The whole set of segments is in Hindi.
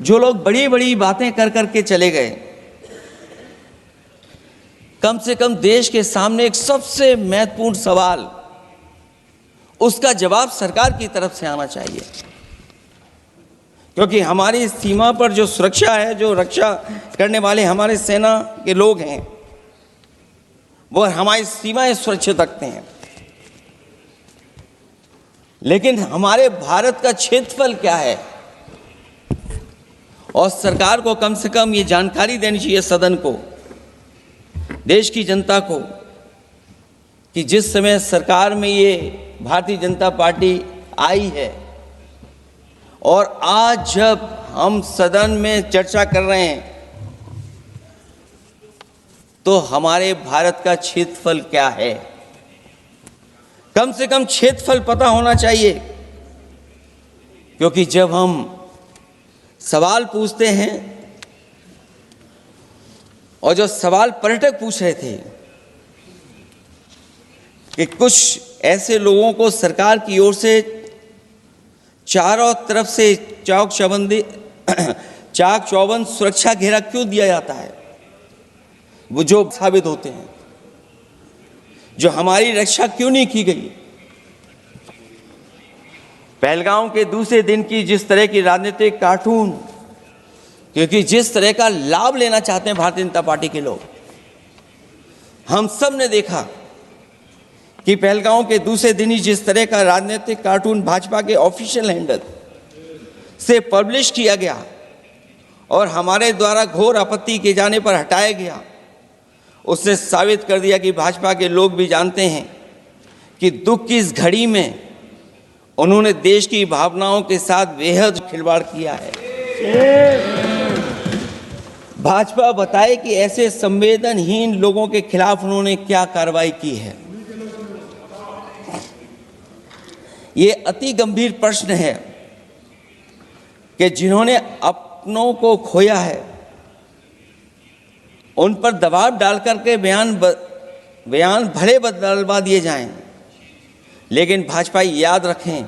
जो लोग बड़ी बड़ी बातें कर करके चले गए, कम से कम देश के सामने एक सबसे महत्वपूर्ण सवाल, उसका जवाब सरकार की तरफ से आना चाहिए। क्योंकि हमारी सीमा पर जो सुरक्षा है, जो रक्षा करने वाले हमारे सेना के लोग हैं, वो हमारी सीमाएं सुरक्षित रखते हैं। लेकिन हमारे भारत का क्षेत्रफल क्या है, और सरकार को कम से कम ये जानकारी देनी चाहिए सदन को, देश की जनता को, कि जिस समय सरकार में ये भारतीय जनता पार्टी आई है और आज जब हम सदन में चर्चा कर रहे हैं, तो हमारे भारत का क्षेत्रफल क्या है, कम से कम क्षेत्रफल पता होना चाहिए। क्योंकि जब हम सवाल पूछते हैं, और जो सवाल पर्यटक पूछ रहे थे कि कुछ ऐसे लोगों को सरकार की ओर से चारों तरफ से चाक चौबंद सुरक्षा घेरा क्यों दिया जाता है, वो जो साबित होते हैं, जो हमारी रक्षा क्यों नहीं की गई। पहलगाम के दूसरे दिन की जिस तरह की राजनीतिक कार्टून, क्योंकि जिस तरह का लाभ लेना चाहते हैं भारतीय जनता पार्टी के लोग, हम सब ने देखा कि पहलगाम के दूसरे दिन ही जिस तरह का राजनीतिक कार्टून भाजपा के ऑफिशियल हैंडल से पब्लिश किया गया और हमारे द्वारा घोर आपत्ति किए जाने पर हटाया गया, उसने साबित कर दिया कि भाजपा के लोग भी जानते हैं कि दुख की इस घड़ी में उन्होंने देश की भावनाओं के साथ बेहद खिलवाड़ किया है। भाजपा बताए कि ऐसे संवेदनहीन लोगों के खिलाफ उन्होंने क्या कार्रवाई की है। ये अति गंभीर प्रश्न है कि जिन्होंने अपनों को खोया है, उन पर दबाव डाल करके बयान भले बदलवा दिए जाएं, लेकिन भाजपा याद रखें,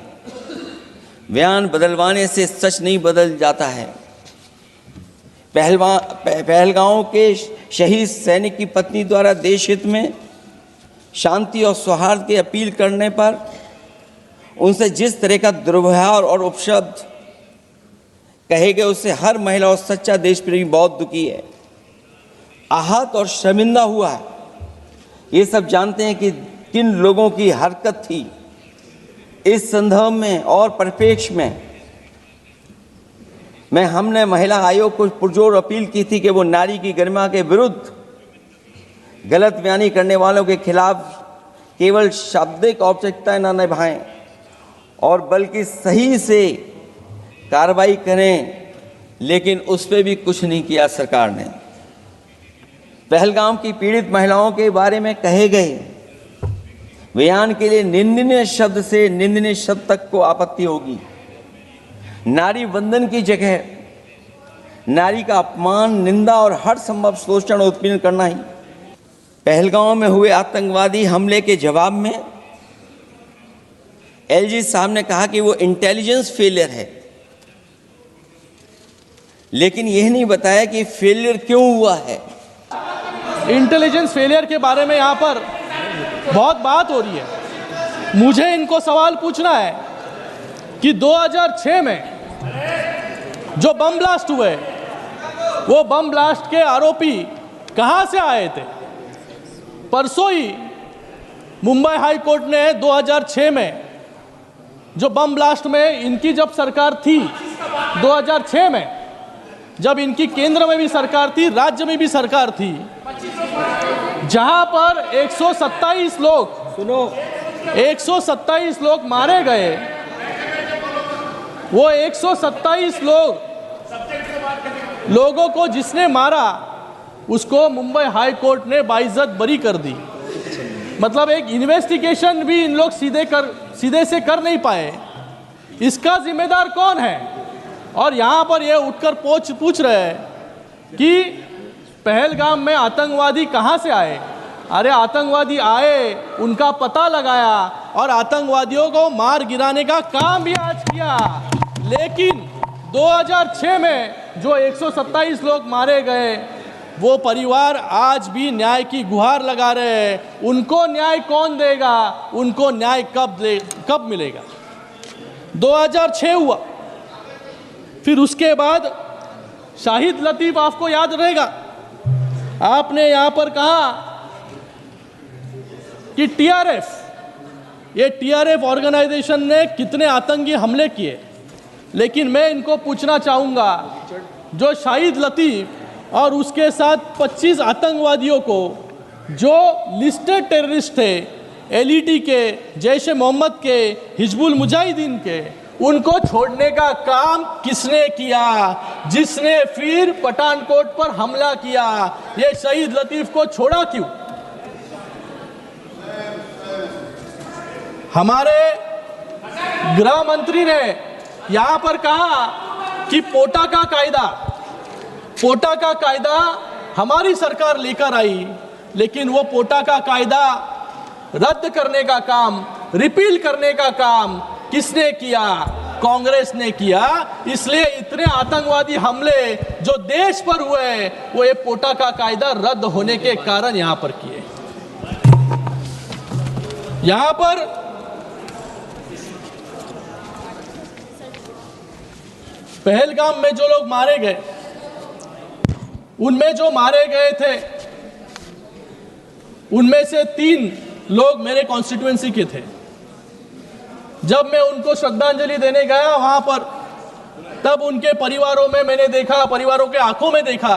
बयान बदलवाने से सच नहीं बदल जाता है। पहलगांव के शहीद सैनिक की पत्नी द्वारा देश हित में शांति और सौहार्द की अपील करने पर उनसे जिस तरह का दुर्व्यवहार और उपशब्द कहे गए, उससे हर महिला और सच्चा देश प्रेमी बहुत दुखी है, आहत और शर्मिंदा हुआ है। ये सब जानते हैं कि किन लोगों की हरकत थी। इस संदर्भ में और परिप्रेक्ष्य में हमने महिला आयोग को पुरजोर अपील की थी कि वो नारी की गरिमा के विरुद्ध गलत बयानी करने वालों के खिलाफ केवल शाब्दिक औपचारिकताएं न निभाएं और बल्कि सही से कार्रवाई करें, लेकिन उस पर भी कुछ नहीं किया सरकार ने। पहलगाम की पीड़ित महिलाओं के बारे में कहे गए बयान के लिए निंदनीय शब्द से निंदनीय शब्द तक को आपत्ति होगी। नारी वंदन की जगह नारी का अपमान, निंदा और हर संभव शोषण और उत्पीड़न करना ही। पहलगाम में हुए आतंकवादी हमले के जवाब में एलजी साहब ने कहा कि वो इंटेलिजेंस फेलियर है, लेकिन यह नहीं बताया कि फेलियर क्यों हुआ है। इंटेलिजेंस फेलियर के बारे में यहाँ पर बहुत बात हो रही है। मुझे इनको सवाल पूछना है कि 2006 में जो बम ब्लास्ट हुए, वो बम ब्लास्ट के आरोपी कहाँ से आए थे। परसों ही मुंबई हाई कोर्ट ने 2006 में जो बम ब्लास्ट में इनकी जब सरकार थी, 2006 में जब इनकी केंद्र में भी सरकार थी, राज्य में भी सरकार थी, जहां पर 127 लोग मारे गए, वो 127 लोगों को जिसने मारा, उसको मुंबई हाई कोर्ट ने बाइज्जत बरी कर दी। मतलब एक इन्वेस्टिगेशन भी इन लोग सीधे से कर नहीं पाए। इसका जिम्मेदार कौन है? और यहाँ पर ये उठकर पूछ रहे हैं कि पहलगाम में आतंकवादी कहाँ से आए। अरे आतंकवादी आए, उनका पता लगाया और आतंकवादियों को मार गिराने का काम भी आज किया। लेकिन 2006 में जो 127 लोग मारे गए, वो परिवार आज भी न्याय की गुहार लगा रहे हैं। उनको न्याय कौन देगा? उनको न्याय कब मिलेगा? 2006 हुआ, फिर उसके बाद शाहिद लतीफ़, आपको याद रहेगा, आपने यहाँ पर कहा कि ये टीआरएफ ऑर्गेनाइजेशन ने कितने आतंकी हमले किए। लेकिन मैं इनको पूछना चाहूँगा, जो शाहिद लतीफ़ और उसके साथ 25 आतंकवादियों को, जो लिस्टेड टेररिस्ट थे, एलईटी के, जैश ए मोहम्मद के, हिजबुल मुजाहिदीन के, उनको छोड़ने का काम किसने किया? जिसने फिर पठानकोट पर हमला किया। ये शहीद लतीफ़ को छोड़ा क्यों? हमारे गृह मंत्री ने यहाँ पर कहा कि पोटा का कायदा हमारी सरकार लेकर आई, लेकिन वो पोटा का कायदा रद्द करने का काम, रिपील करने का काम किसने किया? कांग्रेस ने किया। इसलिए इतने आतंकवादी हमले जो देश पर हुए, वो ये पोटा का कायदा रद्द होने के कारण यहां पर किए। यहां पर पहलगाम में जो लोग मारे गए, उनमें जो मारे गए थे, उनमें से 3 लोग मेरे कॉन्स्टिट्यूएंसी के थे। जब मैं उनको श्रद्धांजलि देने गया वहां पर, तब उनके परिवारों में मैंने देखा, परिवारों के आंखों में देखा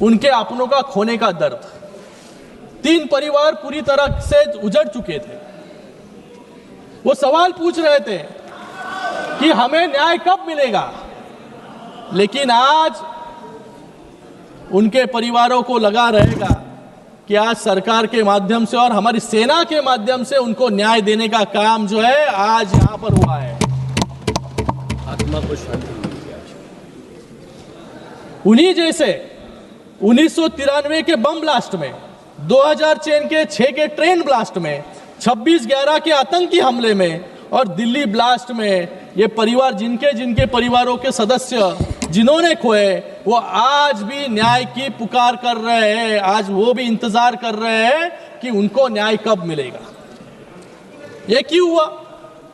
उनके अपनों का खोने का दर्द। 3 परिवार पूरी तरह से उजड़ चुके थे। वो सवाल पूछ रहे थे कि हमें न्याय कब मिलेगा। लेकिन आज उनके परिवारों को लगा रहेगा कि आज सरकार के माध्यम से और हमारी सेना के माध्यम से उनको न्याय देने का काम जो है आज यहां पर हुआ है। आत्मा को शांति मिली आज। उन्हीं जैसे 1993 के बम ब्लास्ट में, 2006 के ट्रेन ब्लास्ट में, 26/11 के आतंकी हमले में और दिल्ली ब्लास्ट में, ये परिवार जिनके परिवारों के सदस्य जिन्होंने खोए, वो आज भी न्याय की पुकार कर रहे हैं। आज वो भी इंतजार कर रहे हैं कि उनको न्याय कब मिलेगा। ये क्यों हुआ?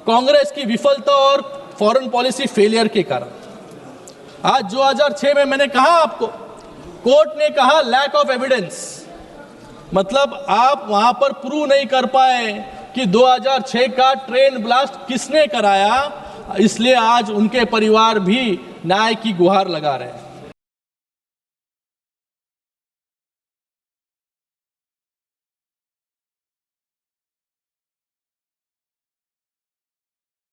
कांग्रेस की विफलता और फॉरेन पॉलिसी फेलियर के कारण। आज 2006 में मैंने कहा आपको, कोर्ट ने कहा लैक ऑफ एविडेंस, मतलब आप वहां पर प्रूव नहीं कर पाए कि 2006 का ट्रेन ब्लास्ट किसने कराया। इसलिए आज उनके परिवार भी न्याय की गुहार लगा रहे हैं।